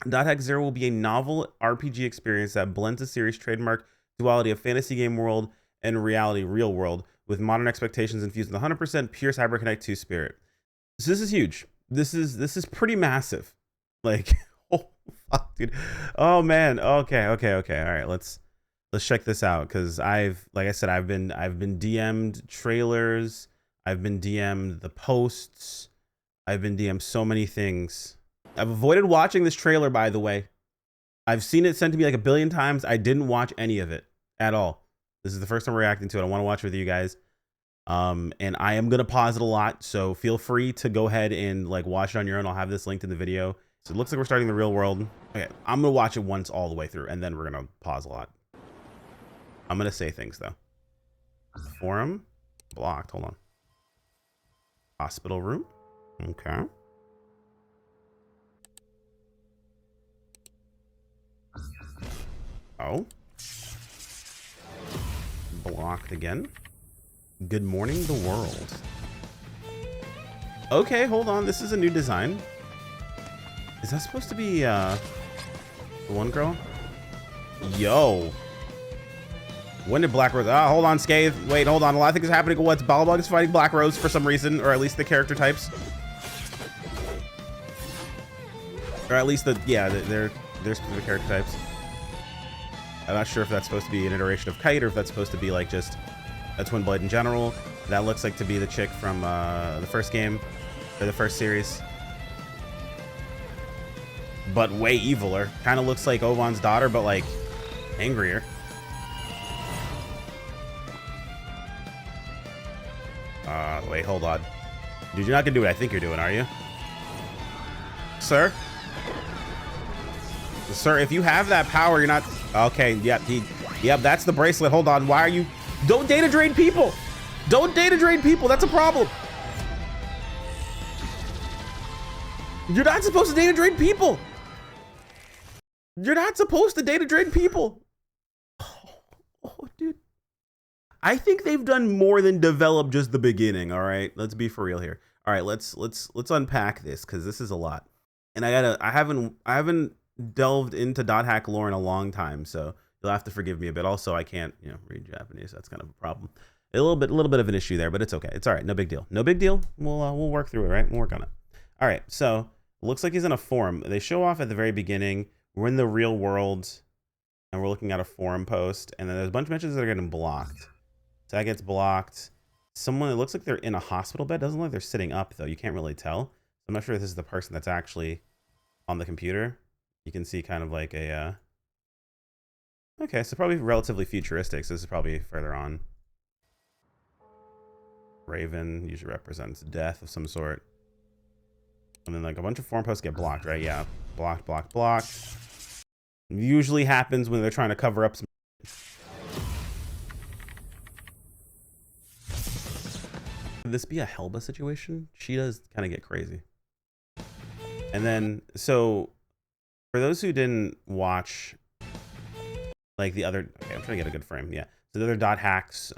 .hack 0 will be a novel RPG experience that blends the series' trademark duality of fantasy game world and reality real world with modern expectations infused with 100% pure CyberConnect 2 spirit. So this is huge. This is pretty massive. Like, oh fuck, dude. Oh man. Okay. All right, let's check this out, because like I said, I've been DM'd trailers, I've been DM'd the posts, I've been DM'd so many things. I've avoided watching this trailer, by the way. I've seen it sent to me like a billion times. I didn't watch any of it at all. This is the first time reacting to it. I want to watch it with you guys. And I am gonna pause it a lot, so feel free to go ahead and like watch it on your own. I'll have this linked in the video. So it looks like we're starting the real world. Okay, I'm gonna watch it once all the way through, and then we're gonna pause a lot. I'm gonna say things though. Forum blocked. Hold on. Hospital room. Okay. Oh. Blocked again. Good morning, the world. Okay, hold on. This is a new design. Is that supposed to be the one girl? Yo. When did Black Rose? Ah, hold on, Scathe. Wait, hold on. A lot of things are happening at once. Balabug is fighting Black Rose for some reason, or at least the character types. Or at least they're specific character types. I'm not sure if that's supposed to be an iteration of Kite or if that's supposed to be like just a Twin Blade in general. That looks like to be the chick from the first game, or the first series. But way eviler. Kind of looks like Ovan's daughter, but like angrier. Wait, hold on. Dude, you're not gonna do what I think you're doing, are you? Sir? Sir, if you have that power, you're not... Okay, yep, that's the bracelet. Hold on, why are you... Don't data drain people! Don't data drain people, that's a problem! You're not supposed to data drain people! You're not supposed to data drain people! Oh, dude. I think they've done more than develop just the beginning, all right? Let's be for real here. All right, let's unpack this, because this is a lot. And I haven't delved into .hack lore in a long time, so you'll have to forgive me a bit. Also, I can't, read Japanese. That's kind of a problem. A little bit of an issue there, but it's okay. It's all right. No big deal. No big deal. We'll work through it, right? We'll work on it. All right. So looks like he's in a forum. They show off at the very beginning. We're in the real world, and we're looking at a forum post, and then there's a bunch of mentions that are getting blocked. So that gets blocked. Someone, it looks like they're in a hospital bed. Doesn't look like they're sitting up though. You can't really tell. I'm not sure if this is the person that's actually on the computer. You can see kind of like a, okay, so probably relatively futuristic. So this is probably further on. Raven usually represents death of some sort. And then like a bunch of forum posts get blocked, right? Yeah, blocked. Usually happens when they're trying to cover up some. Could this be a Helba situation? She does kind of get crazy. And then, so for those who didn't watch like the other, okay, I'm trying to get a good frame. Yeah. So the other .hacks,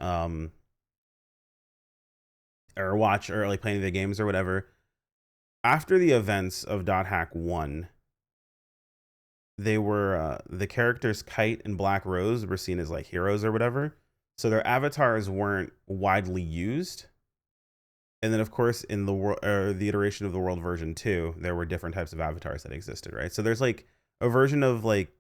or watch or like playing the games or whatever, after the events of .hack 1, they were, the characters Kite and Black Rose were seen as like heroes or whatever. So their avatars weren't widely used. And then, of course, in the world, or the iteration of the world version 2, there were different types of avatars that existed, right? So there's like a version of like,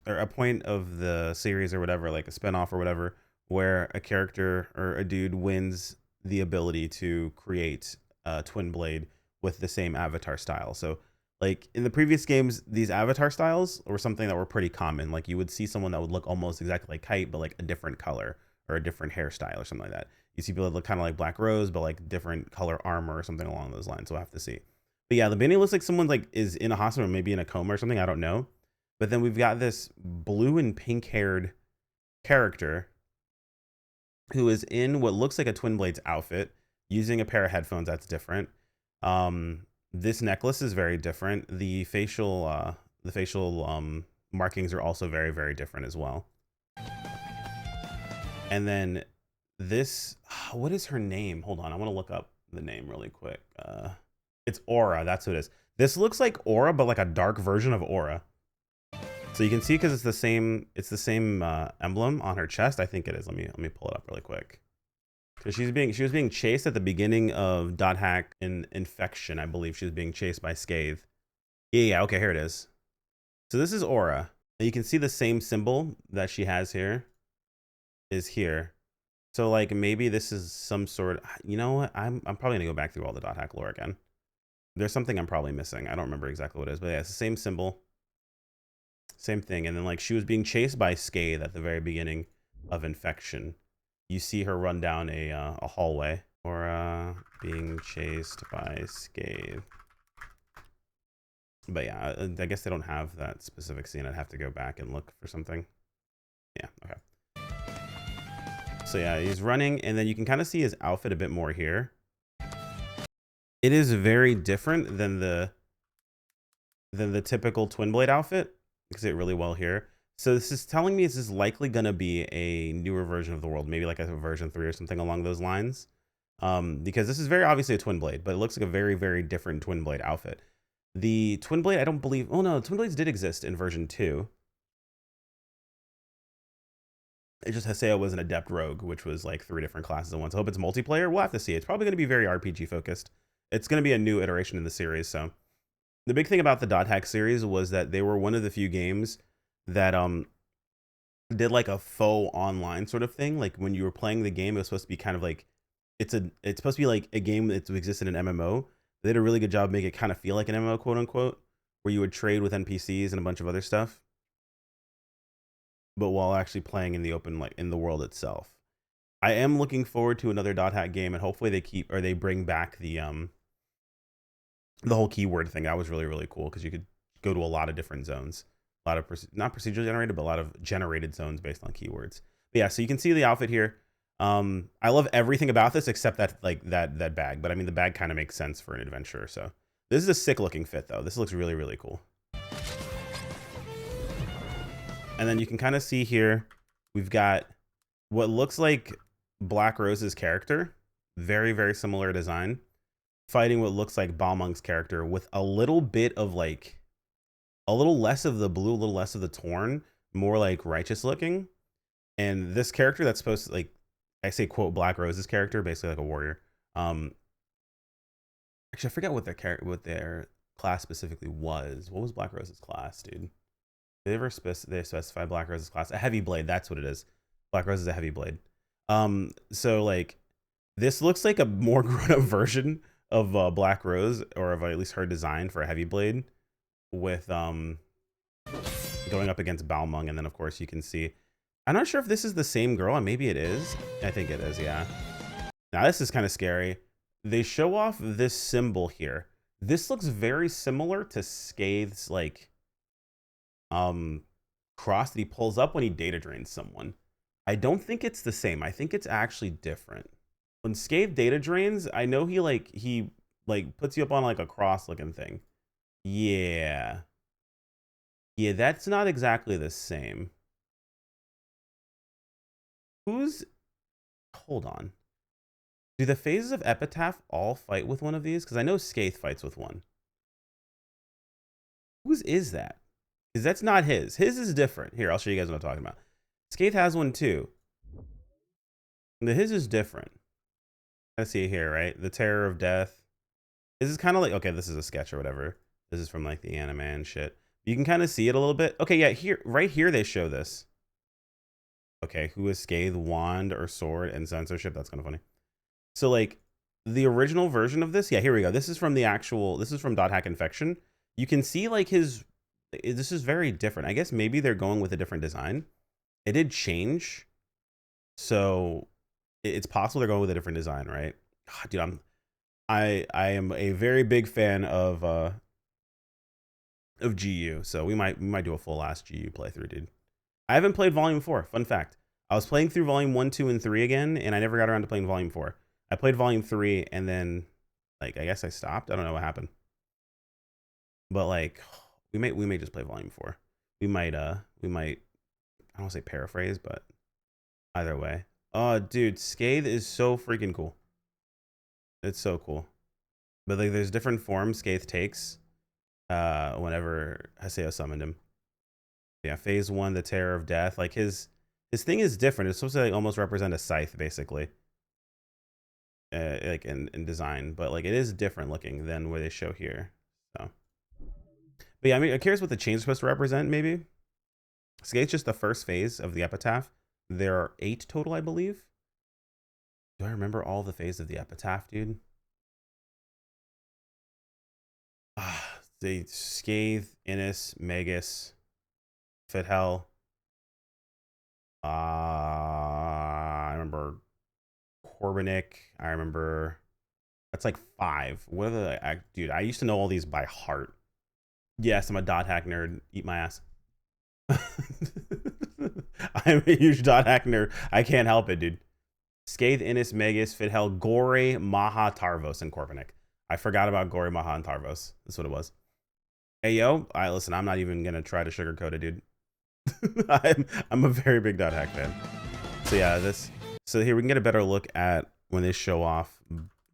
or a point of the series or whatever, like a spinoff or whatever, where a character or a dude wins the ability to create a twin blade with the same avatar style. So like in the previous games, these avatar styles were something that were pretty common. Like you would see someone that would look almost exactly like Kite, but like a different color or a different hairstyle or something like that. You see people that look kind of like Black Rose, but like different color armor or something along those lines. We'll have to see. But yeah, the beginning looks like someone like is in a hospital, maybe in a coma or something. I don't know. But then we've got this blue and pink haired character who is in what looks like a Twin Blades outfit, using a pair of headphones that's different. This necklace is very different. The facial markings are also very, very different as well. And then this, what is her name? Hold on, I want to look up the name really quick. It's Aura, that's who it is. This looks like Aura, but like a dark version of Aura. So you can see because it's the same emblem on her chest. I think it is. Let me pull it up really quick. Because she was being chased at the beginning of Dot Hack in Infection. I believe she was being chased by Scathe. Yeah, okay, here it is. So this is Aura. And you can see the same symbol that she has here is here. So like maybe this is some sort. You know what? I'm probably gonna go back through all the Dot Hack lore again. There's something I'm probably missing. I don't remember exactly what it is, but yeah, it's the same symbol. Same thing. And then like she was being chased by Scathe at the very beginning of Infection. You see her run down a hallway. Or being chased by Scathe. But yeah, I guess they don't have that specific scene. I'd have to go back and look for something. Yeah, okay. So yeah, he's running, and then you can kind of see his outfit a bit more here. It is very different than the typical Twin Blade outfit. You can see it really well here. So this is telling me this is likely going to be a newer version of the world, maybe like a version 3 or something along those lines. Because this is very obviously a Twin Blade, but it looks like a very, very different Twin Blade outfit. The Twin Blade, I don't believe... Oh, no, Twin Blades did exist in version 2. It just Haseo was an Adept Rogue, which was like 3 different classes at once. I hope it's multiplayer. We'll have to see. It's probably going to be very RPG focused. It's going to be a new iteration in the series, so... The big thing about the Dot Hack series was that they were one of the few games that did like a faux online sort of thing. Like when you were playing the game, it was supposed to be kind of like... It's supposed to be like a game that existed in an MMO. They did a really good job making it kind of feel like an MMO, quote unquote, where you would trade with NPCs and a bunch of other stuff, but while actually playing in the open, like in the world itself. I am looking forward to another Dot Hack game, and hopefully they bring back the whole keyword thing. That was really, really cool because you could go to a lot of different zones, a lot of not procedurally generated, but a lot of generated zones based on keywords. But yeah, so you can see the outfit here. I love everything about this except that that bag, but I mean the bag kind of makes sense for an adventure. So this is a sick looking fit though. This looks really, really cool. And then you can kind of see here we've got what looks like Black Rose's character, very, very similar design, fighting what looks like Balmung's character with a little bit of like a little less of the blue, a little less of the torn, more like righteous looking. And this character that's supposed to, like, I say quote Black Rose's character, basically like a warrior. Actually, I forget what their class specifically was. What was Black Rose's class, dude? Did they ever specify Black Rose's class? A heavy blade. That's what it is. Black Rose is a heavy blade. So like this looks like a more grown-up version of Black Rose, or of at least her design for a heavy blade, with going up against Balmung, and then of course you can see. I'm not sure if this is the same girl, and maybe it is. I think it is, yeah. Now this is kind of scary. They show off this symbol here. This looks very similar to Scathe's like cross that he pulls up when he data drains someone. I don't think it's the same. I think it's actually different. When Scathe data drains, I know he puts you up on like a cross looking thing. Yeah. Yeah, that's not exactly the same. Hold on. Do the phases of Epitaph all fight with one of these? Because I know Scathe fights with one. Whose is that? Because that's not his. His is different. Here, I'll show you guys what I'm talking about. Scathe has one too. His is different. I see it here, right? The Terror of Death. This is kind of like, okay, this is a sketch or whatever. This is from like the anime and shit. You can kind of see it a little bit. Okay, yeah, here, right here they show this. Okay, who is Scathe, wand or sword, and censorship? That's kind of funny. So like the original version of this, yeah, here we go. This is from Dot Hack Infection. You can see like this is very different. I guess maybe they're going with a different design. It did change. So it's possible they're going with a different design, right? God, dude, I am a very big fan of GU. So we might do a full ass GU playthrough, dude. I haven't played Volume 4. Fun fact. I was playing through Volume 1, 2, and 3 again, and I never got around to playing Volume 4. I played Volume 3, and then, like, I guess I stopped. I don't know what happened. But, like, we may just play Volume 4. We might, I don't want to say paraphrase, but either way. Oh, dude, Scathe is so freaking cool. It's so cool. But, like, there's different forms Scathe takes. whenever Haseo summoned him. Yeah, phase 1, the terror of death. Like his thing is different. It's supposed to like almost represent a scythe, basically. Like in design, but like it is different looking than what they show here. So, but yeah, I mean, I'm curious what the chain's supposed to represent. Maybe Skate's just the first phase of the epitaph. There are 8 total, I believe. Do I remember all the phases of the epitaph, dude? The Scathe, Innis, Magus, Fithel. I remember Corbinik. I remember that's like 5. What are the dude? I used to know all these by heart. Yes, I'm a dot hack nerd. Eat my ass. I'm a huge dot hack nerd. I can't help it, dude. Scathe, Innis, Magus, Fithel, Gore, Maha, Tarvos, and Corbinik. I forgot about Gore, Maha, and Tarvos. That's what it was. Hey yo, listen, I'm not even gonna try to sugarcoat it, dude. I'm a very big dot hack fan. So yeah, so here we can get a better look at when they show off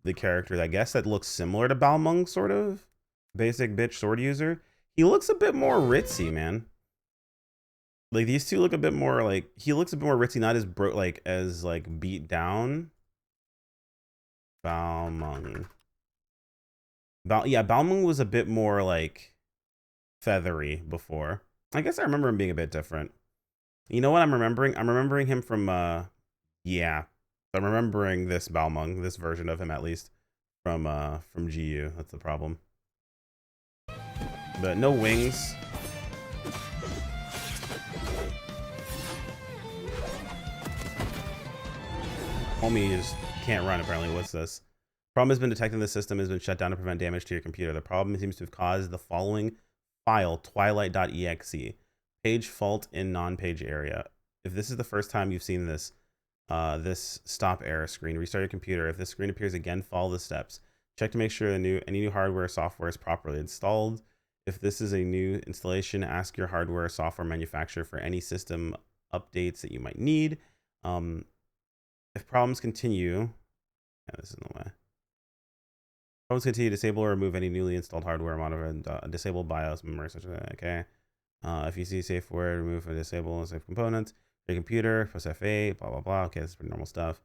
the character, I guess, that looks similar to Balmung, sort of. Basic bitch sword user. He looks a bit more ritzy, man. Like these two look a bit more like, he looks a bit more ritzy, not as as beat down. Balmung. Yeah, Balmung was a bit more like feathery before. I guess I remember him being a bit different. You know what I'm remembering? I'm remembering him from yeah. I'm remembering this Balmung, this version of him at least, from GU. That's the problem. But no wings. Homie just can't run apparently. What's this? Problem has been detected. The system has been shut down to prevent damage to your computer. The problem seems to have caused the following file, Twilight.exe. Page fault in non-page area. If this is the first time you've seen this, this stop error screen, restart your computer. If this screen appears again, follow the steps. Check to make sure any new hardware or software is properly installed. If this is a new installation, ask your hardware or software manufacturer for any system updates that you might need. If problems continue, yeah, this is no way. Problems continue, disable or remove any newly installed hardware, monitor, and disable BIOS, memory, such as that. Okay. If you see safe word, remove and disable safe components. Your computer, press F8, blah, blah, blah. Okay, this is pretty normal stuff.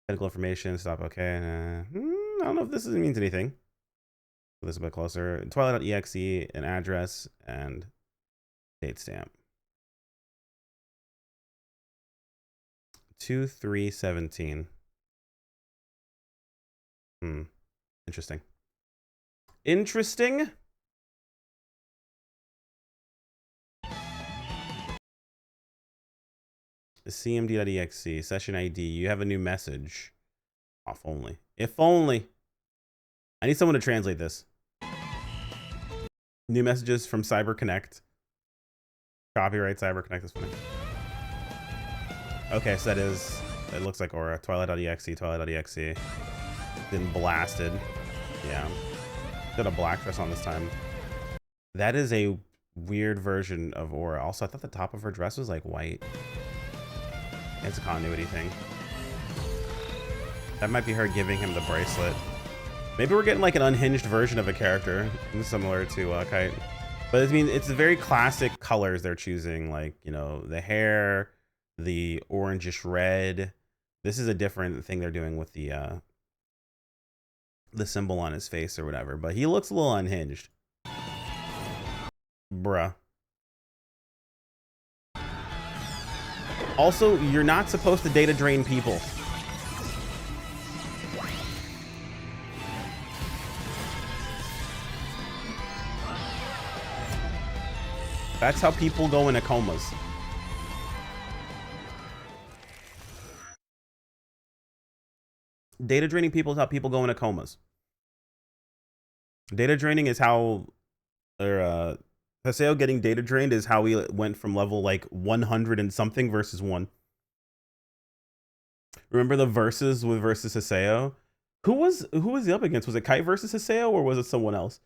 Technical information, stop, okay. I don't know if this means anything. This is a bit closer. Twilight.exe, an address, and date stamp. 2/3/17. Interesting. Interesting. cmd.exe, session ID. You have a new message. Off only. If only. I need someone to translate this. New messages from CyberConnect. Copyright CyberConnect is funny. Okay, so that is, it looks like Aura. Twilight.exe, Twilight.exe. Been blasted. Yeah. Got a black dress on this time. That is a weird version of Aura. Also, I thought the top of her dress was like white. It's a continuity thing. That might be her giving him the bracelet. Maybe we're getting like an unhinged version of a character, similar to Kite. But I mean, it's very classic colors they're choosing, like, you know, the hair, the orangish red. This is a different thing they're doing with the symbol on his face or whatever. But he looks a little unhinged. Bruh. Also, you're not supposed to data drain people. That's how people go into comas. Data draining people is how people go into comas. Data draining is how, or Haseo getting data drained is how we went from level like 100 and something versus 1. Remember the versus with versus Haseo? Who was he up against? Was it Kite versus Haseo or was it someone else?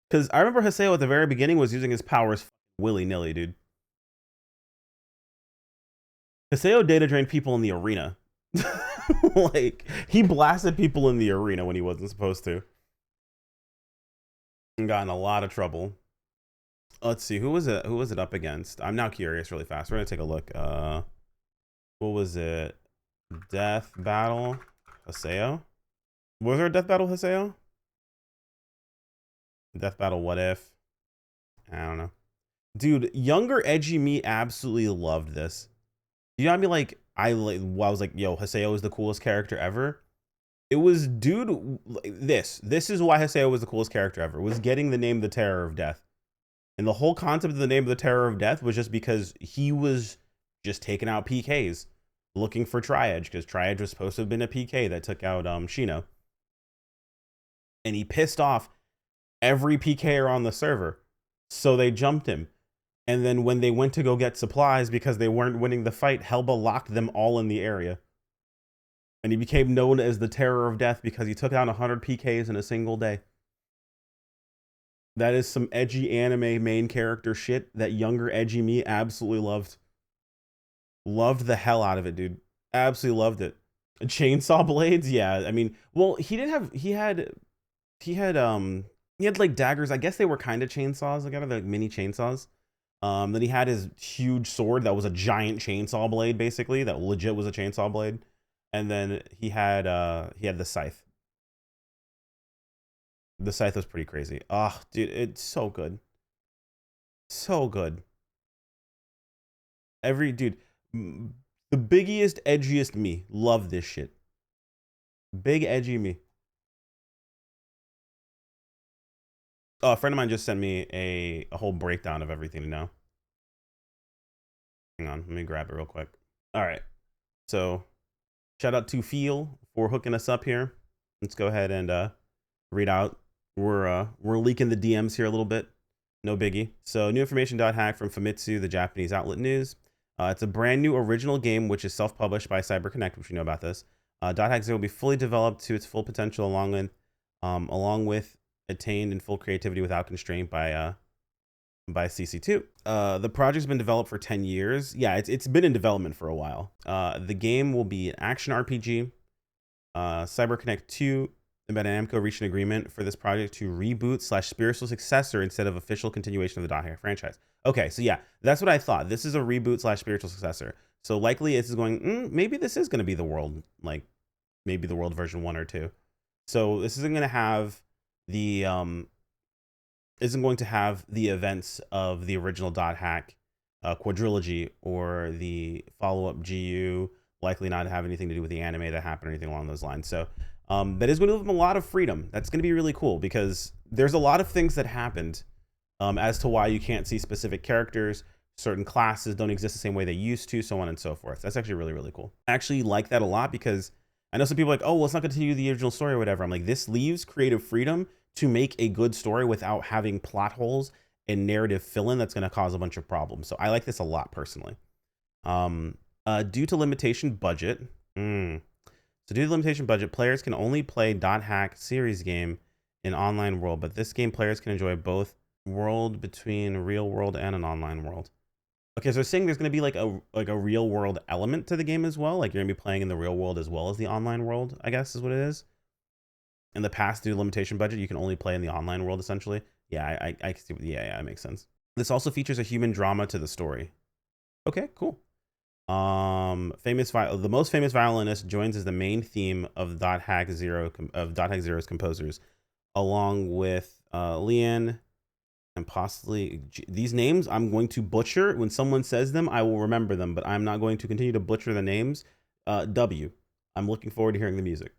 Because I remember Haseo at the very beginning was using his powers willy-nilly, dude. Haseo data drained people in the arena. Like, he blasted people in the arena when he wasn't supposed to. And got in a lot of trouble. Let's see, who was it? Who was it up against? I'm now curious really fast. We're gonna take a look. What was it? Death Battle Haseo? Was there a Death Battle Haseo? Death Battle What If? I don't know. Dude, younger edgy me absolutely loved this. You know what I mean? Like I was like, yo, Haseo is the coolest character ever. It was, dude, this is why Haseo was the coolest character ever. Was getting the name the Terror of Death. And the whole concept of the name of the Terror of Death was just because he was just taking out PKs, looking for Tri-Edge, because Tri-Edge was supposed to have been a PK that took out Shino. And he pissed off every PKer on the server. So they jumped him. And then when they went to go get supplies because they weren't winning the fight, Helba locked them all in the area. And he became known as the Terror of Death because he took out 100 PKs in a single day. That is some edgy anime main character shit that younger edgy me absolutely loved. Loved the hell out of it, dude. Absolutely loved it. Chainsaw blades, yeah. I mean, well, he had like daggers. I guess they were kind of chainsaws, like like mini chainsaws. Then he had his huge sword that was a giant chainsaw blade, basically, that legit was a chainsaw blade. And then he had the scythe. The scythe was pretty crazy. Oh, dude, it's so good. So good. Dude, the biggest, edgiest me. Love this shit. Big, edgy me. Oh, a friend of mine just sent me a whole breakdown of everything to know. Hang on, let me grab it real quick. All right. So, shout out to Feel for hooking us up here. Let's go ahead and read out. We're leaking the DMs here a little bit. No biggie. So, new information.hack from Famitsu, the Japanese outlet news. It's a brand new original game which is self-published by CyberConnect, which you know about this. .hack 0 will be fully developed to its full potential along with attained in full creativity without constraint by CC2. The project's been developed for 10 years. Yeah, it's been in development for a while. The game will be an action RPG. CyberConnect 2 and Bandai Namco reached an agreement for this project to reboot / spiritual successor instead of official continuation of the .hack franchise. Okay, so yeah, that's what I thought. This is a reboot / spiritual successor. So likely this is going, maybe this is going to be the world, like maybe the world version 1 or 2. So this isn't going to have the events of the original .hack quadrilogy or the follow-up GU, likely not have anything to do with the anime that happened or anything along those lines. So that is going to give them a lot of freedom. That's going to be really cool because there's a lot of things that happened as to why you can't see specific characters. Certain classes don't exist the same way they used to, so on and so forth. That's actually really, really cool. I actually like that a lot because I know some people are like, oh, well, it's not going to continue the original story or whatever. I'm like, this leaves creative freedom to make a good story without having plot holes and narrative fill-in that's going to cause a bunch of problems. So I like this a lot personally. Due to limitation budget. So due to limitation budget, players can only play .hack series game in online world, but this game players can enjoy both world between real world and an online world. Okay, so they're saying there's going to be like a real world element to the game as well. Like you're going to be playing in the real world as well as the online world, I guess is what it is. In the past, due to limitation budget, you can only play in the online world essentially. Yeah, I can see. Yeah, it makes sense. This also features a human drama to the story. Okay, cool. The most famous violinist joins as the main theme of .hack 0's composers, along with Leanne and possibly these names I'm going to butcher. When someone says them, I will remember them, but I'm not going to continue to butcher the names. W. I'm looking forward to hearing the music.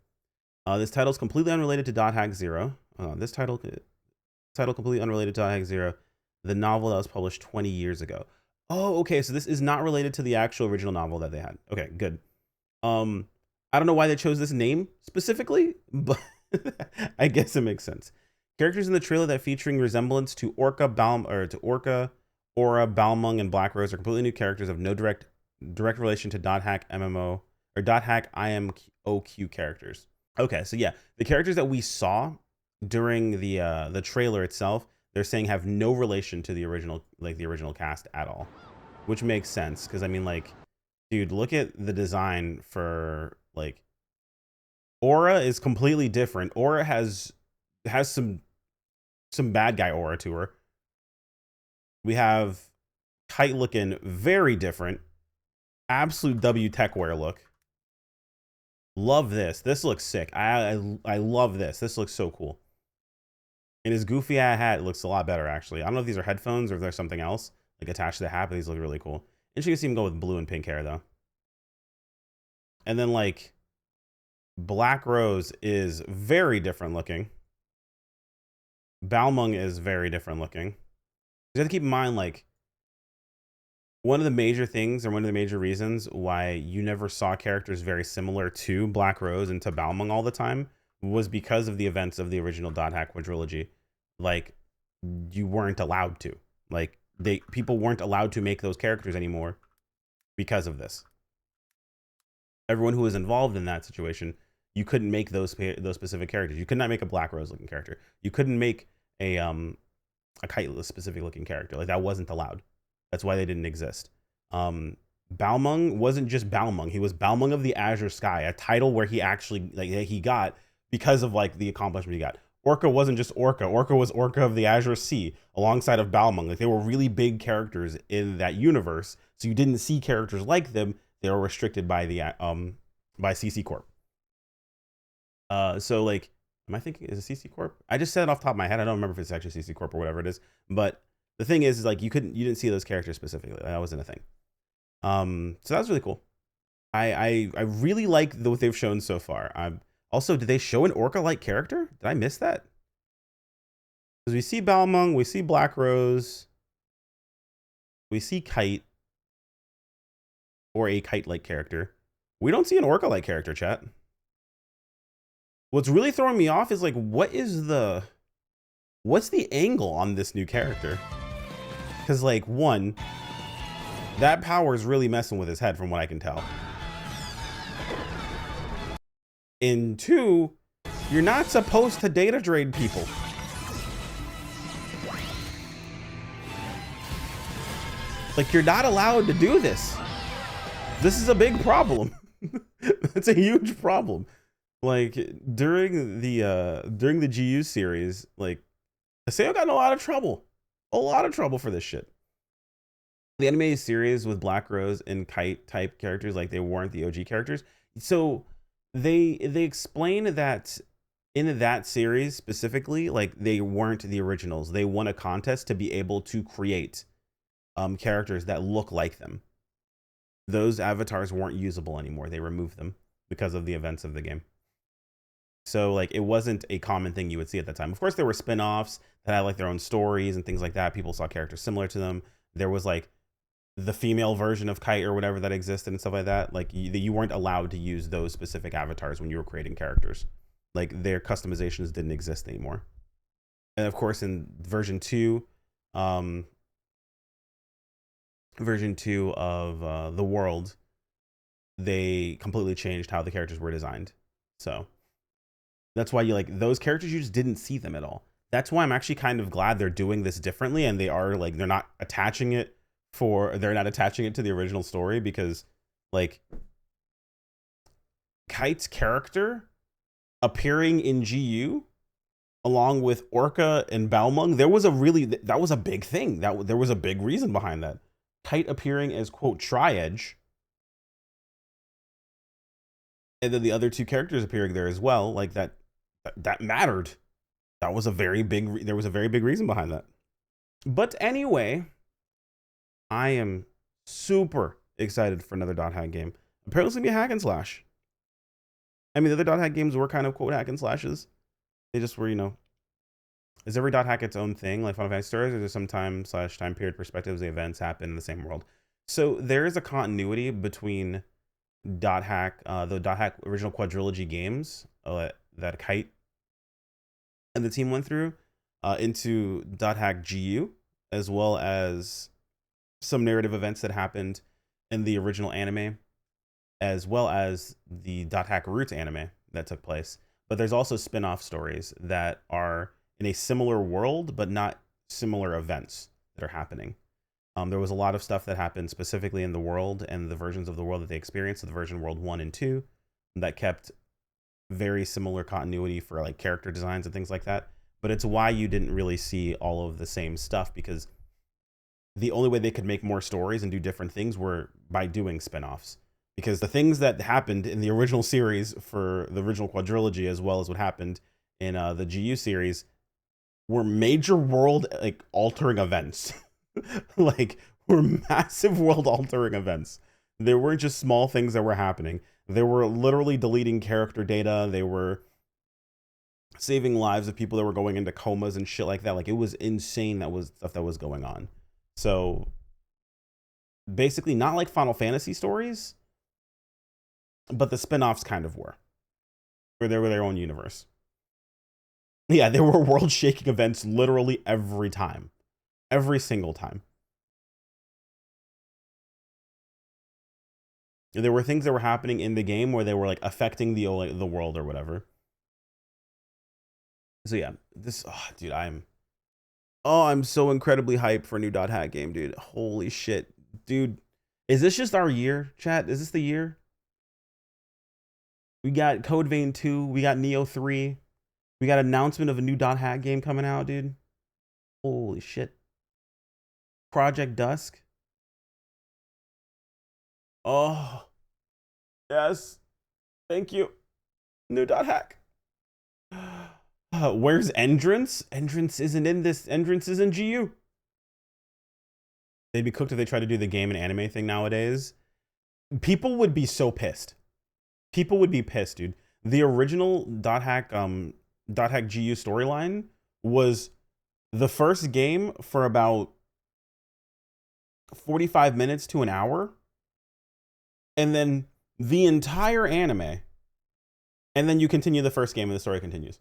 This title is completely unrelated to .hack 0. This title completely unrelated to .hack 0, the novel that was published 20 years ago. Oh, okay. So this is not related to the actual original novel that they had. Okay, good. I don't know why they chose this name specifically, but I guess it makes sense. Characters in the trailer that featuring resemblance to Orca, Aura, Balmung, and Black Rose are completely new characters of no direct relation to .hack MMO or .hack IMOQ characters. Okay, so yeah, the characters that we saw during the trailer itself, they're saying have no relation to the original cast at all, which makes sense because I mean, like, dude, look at the design for like Aura is completely different. Aura has some bad guy aura to her. We have Kite looking very different. Absolute W Techwear look. Love this. This looks sick. I love this. This looks so cool. And his goofy hat looks a lot better, actually. I don't know if these are headphones or if there's something else like attached to the hat, but these look really cool. And you can see him go with blue and pink hair, though. And then, like, Black Rose is very different looking. Balmung is very different looking. You have to keep in mind, like, one of the major things or one of the major reasons why you never saw characters very similar to Black Rose and to Balmung all the time was because of the events of the original Dot Hack quadrilogy. Like, you weren't allowed to. Like, people weren't allowed to make those characters anymore because of this. Everyone who was involved in that situation, you couldn't make those specific characters. You could not make a Black Rose looking character. You couldn't make a Kite specific looking character. Like, that wasn't allowed. That's why they didn't exist. Balmung wasn't just Balmung. He was Balmung of the Azure Sky, a title where he actually he got because of like the accomplishment he got. Orca wasn't just Orca. Orca was Orca of the Azure Sea alongside of Balmung. Like, they were really big characters in that universe. So you didn't see characters like them. They were restricted by the by CC Corp. So like, am I thinking is it CC Corp? I just said it off the top of my head. I don't remember if it's actually CC Corp or whatever it is. But the thing is like you didn't see those characters specifically. That wasn't a thing. So that was really cool. I really like what they've shown so far. Also, did they show an Orca-like character? Did I miss that? Because we see Balmung, we see Black Rose, we see Kite, or a Kite-like character. We don't see an Orca-like character, chat. What's really throwing me off is like, what's the angle on this new character? Because like, one, that power is really messing with his head from what I can tell. And two, you're not supposed to data drain people. Like, you're not allowed to do this. This is a big problem. It's a huge problem. Like, during the GU series, like, SEGA got in a lot of trouble. A lot of trouble for this shit. The anime series with Black Rose and Kite type characters, like, they weren't the OG characters. So they explain that in that series specifically, like, they weren't the originals. They won a contest to be able to create characters that look like them. Those avatars weren't usable anymore. They removed them because of the events of the game. So like, it wasn't a common thing you would see at that time. Of course, there were spin-offs that had like their own stories and things like that. People saw characters similar to them. There was like the female version of Kite or whatever that existed and stuff like that. Like, you weren't allowed to use those specific avatars when you were creating characters. Like, their customizations didn't exist anymore. And of course, in version 2 of the world, they completely changed how the characters were designed. So that's why you like those characters, you just didn't see them at all. That's why I'm actually kind of glad they're doing this differently, and they're not attaching it to the original story, because like Kite's character appearing in GU along with Orca and Balmung, that was a big thing. There was a big reason behind that. Kite appearing as, quote, Tri-Edge, and then the other two characters appearing there as well, like that mattered. There was a very big reason behind that. But anyway, I am super excited for another Dot Hack game. Apparently it's gonna be a hack and slash. I mean, the other Dot Hack games were kind of, quote, hack and slashes. They just were, is every Dot Hack its own thing, like Final Fantasy stories, or is there some time period perspectives, the events happen in the same world? So there is a continuity between Dot Hack, the Dot Hack original quadrilogy games that Kite and the team went through, into Dot Hack GU, as well as some narrative events that happened in the original anime, as well as the Dot Hack Roots anime that took place. But there's also spin-off stories that are in a similar world, but not similar events that are happening. There was a lot of stuff that happened specifically in the world and the versions of the world that they experienced, the version World 1 and 2, that kept very similar continuity for like character designs and things like that. But it's why you didn't really see all of the same stuff, because the only way they could make more stories and do different things were by doing spin-offs. Because the things that happened in the original series for the original quadrilogy, as well as what happened in the GU series, were major world like altering events. Like, were massive world altering events. There weren't just small things that were happening. They were literally deleting character data. They were saving lives of people that were going into comas and shit like that. Like, it was insane. That was stuff that was going on. So basically not like Final Fantasy stories, but the spin-offs kind of were, where they were their own universe. Yeah, there were world-shaking events literally every time. Every single time. There were things that were happening in the game where they were like affecting the world or whatever. So yeah, this, oh, dude, I'm so incredibly hyped for a new Dot Hack game, dude. Holy shit, dude. Is this just our year, chat? Is this the year? We got Code Vein 2, we got Neo 3, we got announcement of a new Dot Hack game coming out, dude. Holy shit. Project Dusk. Oh, yes. Thank you. New Dot Hack. Where's Entrance? Entrance isn't in this. Entrance is in GU. They'd be cooked if they tried to do the game and anime thing nowadays. People would be so pissed. People would be pissed, dude. The original Dot Hack GU storyline was the first game for about 45 minutes to an hour, and then the entire anime, and then you continue the first game and the story continues.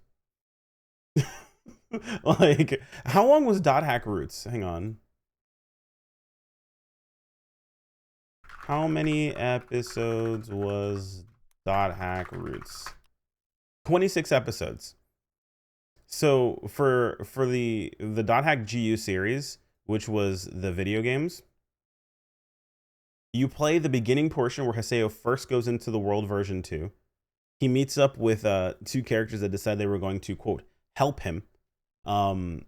Like, how long was Dot Hack Roots? Hang on. How many episodes was Dot Hack Roots? 26 episodes. So for the Dot Hack GU series, which was the video games, you play the beginning portion where Haseo first goes into the world version 2. He meets up with two characters that decide they were going to, quote, help him. And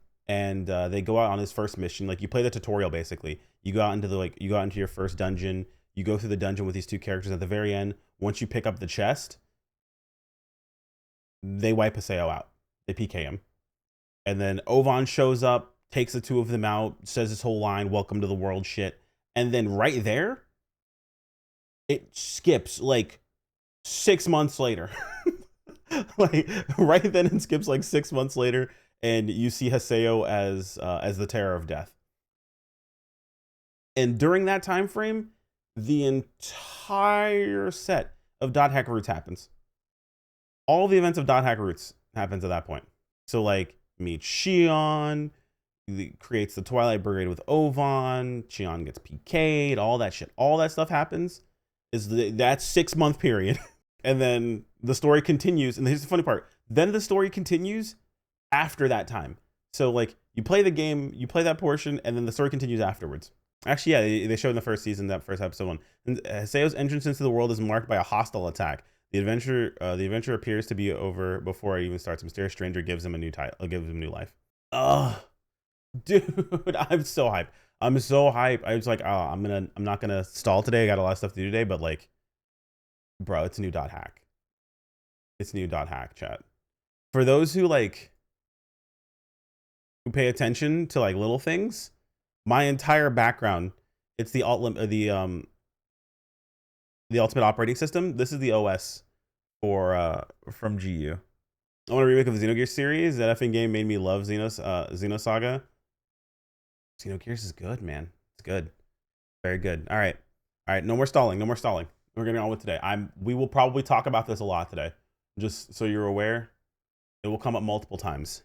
they go out on his first mission. Like, you play the tutorial basically. You go out into your first dungeon. You go through the dungeon with these two characters. At the very end, once you pick up the chest, they wipe Haseo out. They PK him. And then Ovan shows up, takes the two of them out, says his whole line, welcome to the world shit. And then right there, it skips like 6 months later. Like, right then it skips like 6 months later, and you see Haseo as the Terror of Death. And during that time frame, the entire set of Dot Hack Roots happens. All the events of Dot Hack Roots happens at that point. So like, meet Shion, creates the Twilight Brigade with Ovan, Shion gets PK'd, all that shit. All that stuff happens that 6 month period. And then the story continues. And here's the funny part. Then the story continues after that time. So like, you play the game, you play that portion, and then the story continues afterwards. Actually, yeah, they showed in the first season, that first episode 1. And Haseo's entrance into the world is marked by a hostile attack. The adventure appears to be over before it even starts. A mysterious stranger gives him a new title, gives him new life. Ugh, dude, I'm so hyped. I'm so hyped. I was like, oh, I'm not gonna stall today. I got a lot of stuff to do today, but like, bro, it's a new Dot Hack. It's new Dot Hack, chat. For those who pay attention to like little things, my entire background, it's the ultimate operating system. This is the OS for from GU. I want to remake of the Xenogears series. That effing game made me love Xenosaga. Xenogears is good, man. It's good. Very good. All right. No more stalling. No more stalling. We're getting on with today. We will probably talk about this a lot today. Just so you're aware, it will come up multiple times.